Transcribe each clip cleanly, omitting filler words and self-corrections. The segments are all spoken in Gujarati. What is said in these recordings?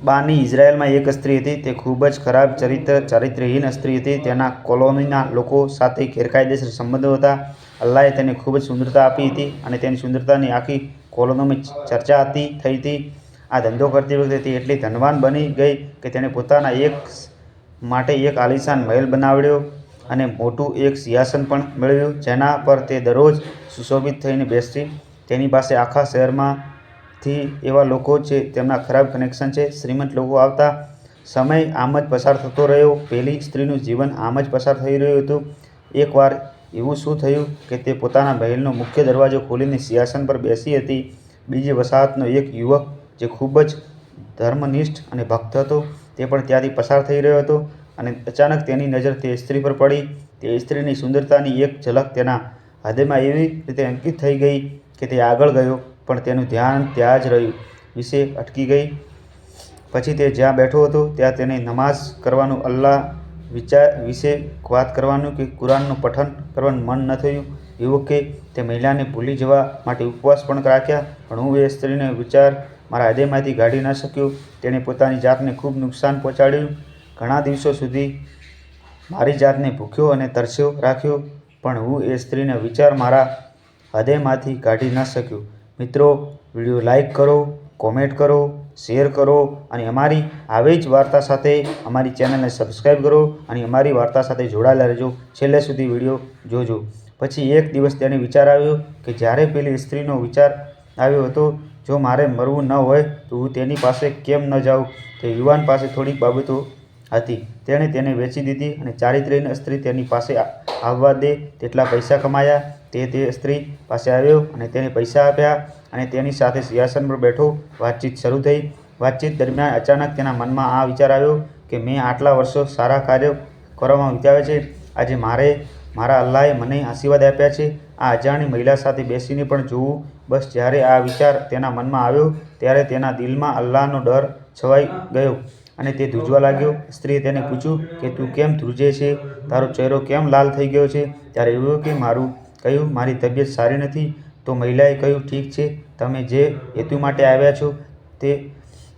બાની ઇઝરાયલમાં એક સ્ત્રી હતી. તે ખૂબ જ ખરાબ ચારિત્રહીન સ્ત્રી હતી. તેના કોલોનીના લોકો સાથે ગેરકાયદેસર સંબંધો હતા. અલ્લાહે તેને ખૂબ જ સુંદરતા આપી હતી અને તેની સુંદરતાની આખી કોલોનીમાં ચર્ચા થઈ હતી. આ ધંધો કરતી વખતે તે એટલી ધનવાન બની ગઈ કે તેણે પોતાના માટે એક આલીશાન મહેલ બનાવ્યો અને મોટું એક સિંહાસન પણ મેળવ્યું, જેના પર તે દરરોજ સુશોભિત થઈને બેસતી. તેની પાસે આખા શહેરમાંથી એવા લોકો છે તેમના ખરાબ કનેક્શન છે. શ્રીમંત લોકો આવતા. સમય આમ જ પસાર થતો રહ્યો. પેલી સ્ત્રીનું જીવન આમ જ પસાર થઈ રહ્યું હતું. એકવાર એવું શું થયું કે તે પોતાના મહેલનો મુખ્ય દરવાજો ખોલીને સિંહાસન પર બેસી હતી. બીજી વસાહતનો એક યુવક જે ખૂબ જ ધર્મનિષ્ઠ અને ભક્ત હતો, તે પણ ત્યાંથી પસાર થઈ રહ્યો હતો અને અચાનક તેની નજર તે સ્ત્રી પર પડી. તે સ્ત્રીની સુંદરતાની એક ઝલક તેના હૃદયમાં એવી રીતે અંકિત થઈ ગઈ કે તે આગળ ગયો, પણ તેનું ધ્યાન ત્યાં જ રહ્યું વિશે અટકી ગઈ. પછી તે જ્યાં બેઠો હતો ત્યાં તેને નમાઝ કરવાનું, અલ્લાહ વિશે વાત કરવાનું કે કુરાનનું પઠન કરવાનું મન ન થયું. યુવકે તે મહિલાને ભૂલી જવા માટે ઉપવાસ પણ રાખ્યા, પણ હું એ સ્ત્રીનો વિચાર મારા હૃદયમાંથી કાઢી ન શક્યો. તેણે પોતાની જાતને ખૂબ નુકસાન પહોંચાડ્યું. ઘણા દિવસો સુધી મારી જાતને ભૂખ્યો અને તરસ્યો રાખ્યો, પણ હું એ સ્ત્રીનો વિચાર મારા હૃદયમાંથી કાઢી ન શક્યો. મિત્રો, વિડીયો લાઈક કરો, કોમેન્ટ કરો, શેર કરો અને અમારી આવી જ વાર્તા સાથે અમારી ચેનલને સબસ્ક્રાઈબ કરો અને અમારી વાર્તા સાથે જોડાયેલા રહેજો. છેલ્લે સુધી વિડીયો જોજો. પછી એક દિવસ તેને વિચાર આવ્યો કે જ્યારે પેલી સ્ત્રીનો વિચાર આવ્યો હતો, જો મારે મરવું ન હોય તો હું તેની પાસે કેમ ન જાઉં. તે યુવાન પાસે થોડીક બાબતો હતી. તેણે તેને વેચી દીધી અને ચારિત્રહીન સ્ત્રી તેની પાસે આવવા દે તેટલા પૈસા કમાયા. તે સ્ત્રી પાસે આવ્યો અને તેને પૈસા આપ્યા અને તેની સાથે સિંહાસન પર બેઠો. વાતચીત શરૂ થઈ. વાતચીત દરમિયાન અચાનક તેના મનમાં આ વિચાર આવ્યો કે મેં આટલા વર્ષો સારા કાર્યો કરવામાં વિતાવ્યા છે. આજે મારા અલ્લાહે મને આશીર્વાદ આપ્યા છે. આ અજાણી મહિલા સાથે બેસીને પણ જોવું. બસ જ્યારે આ વિચાર તેના મનમાં આવ્યો ત્યારે તેના દિલમાં અલ્લાહનો ડર છવાઈ ગયો અને તે ધ્રુજવા લાગ્યો. સ્ત્રીએ તેને પૂછ્યું કે તું કેમ ધ્રુજે છે? તારો ચહેરો કેમ લાલ થઈ ગયો છે? ત્યારે યુવકે કહ્યું, મારી તબિયત સારી નથી. તો મહિલાએ કહ્યું, ઠીક છે, તમે જે હેતુ માટે આવ્યા છો તે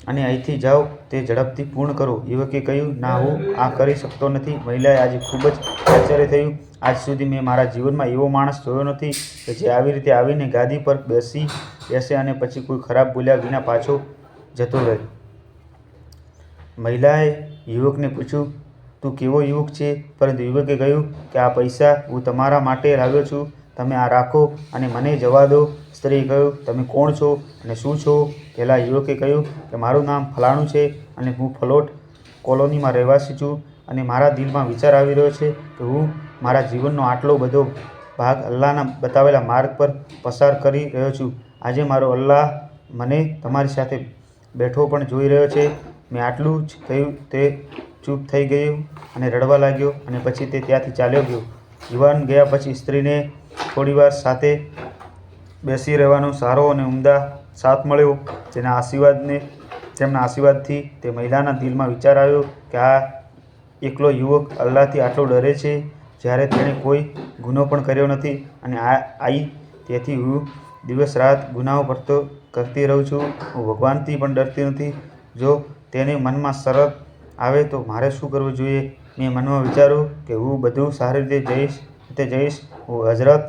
અને અહીંથી જાઓ તે ઝડપથી પૂર્ણ કરો. યુવકે કહ્યું, ના, હું આ કરી શકતો નથી. મહિલાએ આજે ખૂબ જ આશ્ચર્ય થયું. આજ સુધી મેં મારા જીવનમાં એવો માણસ જોયો નથી કે જે આવી રીતે આવીને ગાદી પર બેસે અને પછી કોઈ ખરાબ બોલ્યા વિના પાછો જતો રહે. મહિલાએ યુવકને પૂછ્યું, તું કેવો યુવક છે? પરંતુ યુવકે કહ્યું કે આ પૈસા હું તમારા માટે લાવ્યો છું. તમે આ રાખો અને મને જવા દો. સ્ત્રીએ કહ્યું, તમે કોણ છો અને શું છો? પહેલા યુવકે કહ્યું કે મારું નામ ફલાણું છે અને હું ફલોટ કોલોનીમાં રહેવાસી છું અને મારા દિલમાં વિચાર આવી રહ્યો છે કે હું મારા જીવનનો આટલો બધો ભાગ અલ્લાહના બતાવેલા માર્ગ પર પસાર કરી રહ્યો છું. આજે મારો અલ્લાહ મને તમારી સાથે બેઠો પણ જોઈ રહ્યો છે. મેં આટલું જ કહ્યું. તે ચૂપ થઈ ગયો અને રડવા લાગ્યો અને પછી તે ત્યાંથી ચાલ્યો ગયો. યુવાન ગયા પછી સ્ત્રીને થોડીવાર સાથે બેસી રહેવાનો સારો અને ઉમદા સાથ મળ્યો. તેમના આશીર્વાદથી તે મહિલાના દિલમાં વિચાર આવ્યો કે આ એકલો યુવક અલ્લાહથી આટલો ડરે છે જ્યારે તેણે કોઈ ગુનો પણ કર્યો નથી અને તેથી હું દિવસ રાત ગુનાઓ કરતી રહું છું. હું ભગવાનથી પણ ડરતી નથી. જો તેને મનમાં શરત આવે તો મારે શું કરવું જોઈએ? મેં મનમાં વિચાર્યું કે હું બધું સારી રીતે જઈશ. હું હઝરત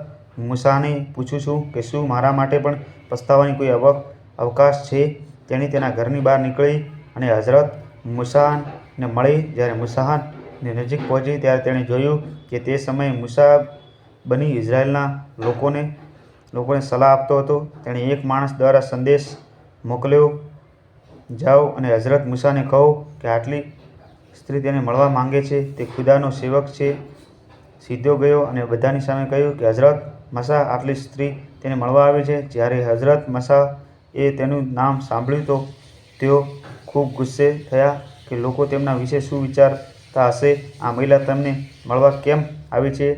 મૂસાને પૂછું છું કે શું મારા માટે પણ પસ્તાવાની કોઈ અવકાશ છે? તેણી તેના ઘરની બહાર નીકળી અને હઝરત મૂસાને મળી. જ્યારે મૂસાની નજીક પહોંચી ત્યારે તેણે જોયું કે તે સમયે મૂસા બની ઇઝરાયલના લોકોને સલાહ આપતો હતો. તેણે એક માણસ દ્વારા સંદેશ મોકલ્યો, જાઓ અને હઝરત મૂસાને કહો કે આટલી સ્ત્રી તેને મળવા માંગે છે. તે ખુદાનો સેવક છે. સીધો ગયો અને બધાની સામે કહ્યું કે હઝરત મૂસા આટલી સ્ત્રી તેને મળવા આવી છે. જ્યારે હઝરત મૂસાએ તેનું નામ સાંભળ્યું તો તેઓ ખૂબ ગુસ્સે થયા કે લોકો તેમના વિશે શું વિચારતા હશે. આ મહિલા તેમને મળવા કેમ આવી છે?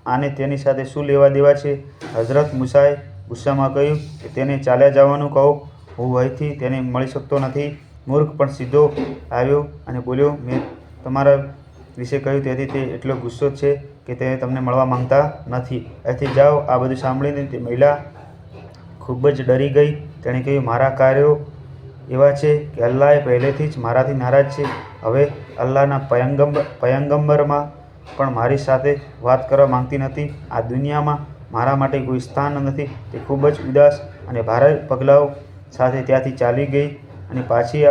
આને તેની સાથે શું લેવા દેવા છે? હઝરત મૂસાએ ગુસ્સામાં કહ્યું કે તેને ચાલ્યા જવાનું કહો. હું અહીંથી તેને મળી શકતો નથી. મૂર્ખ પણ સીધો આવ્યો અને બોલ્યો, મેં તમારા વિશે કહ્યું તેથી તે એટલો ગુસ્સો છે કે તે તમને મળવા માંગતા નથી. અહીંથી જાઓ. આ બધું સાંભળીને તે મહિલા ખૂબ જ ડરી ગઈ. તેણે કહ્યું, મારા કાર્યો એવા છે કે અલ્લાહે પહેલેથી જ મારાથી નારાજ છે. હવે અલ્લાહના પયગંબરમાં પણ મારી સાથે વાત કરવા માંગતી નથી. આ દુનિયામાં મારા માટે કોઈ સ્થાન નથી. તે ખૂબ જ ઉદાસ અને ભારે પગલાઓ સાથે ત્યાંથી ચાલી ગઈ અને પાછી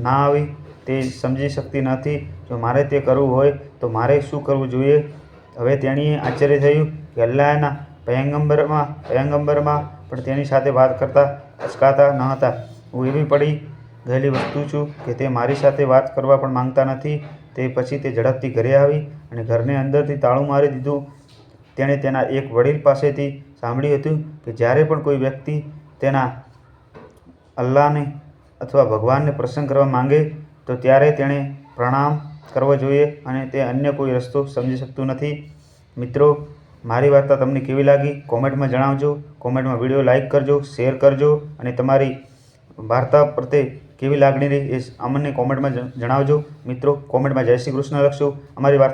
ના આવી. તે સમજી શકતી નથી. જો મારે તે કરવું હોય તો મારે શું કરવું જોઈએ? હવે તેણીએ આશ્ચર્ય થયું કે અલ્લાહના પયગંબરમાં પણ તેની સાથે વાત કરતા અચકાતા ન હતા. હું એવી પડી ગયેલી વસ્તુ છું કે તે મારી સાથે વાત કરવા પણ માંગતા નથી. તે પછી તે ઝડપથી ઘરે આવી અને ઘરને અંદરથી તાળું મારી દીધું. તેણે તેના એક વડીલ પાસેથી સાંભળ્યું હતું કે જ્યારે પણ કોઈ વ્યક્તિ તેના અલ્લાહને અથવા ભગવાનને પ્રસન્ન કરવા માંગે તો ત્યારે તેણે પ્રણામ કરવો જોઈએ અને તે અન્ય કોઈ રસ્તો સમજી શકતું નથી. મિત્રો, મારી વાર્તા તમને કેવી લાગી કોમેન્ટમાં જણાવજો. કોમેન્ટમાં વિડીયો લાઇક કરજો, શેર કરજો અને તમારી વાર્તા પ્રત્યે કેવી લાગણી રહી એ અમને કોમેન્ટમાં જણાવજો. મિત્રો, કોમેન્ટમાં જય શ્રી કૃષ્ણ લખશો. અમારી વાર્તા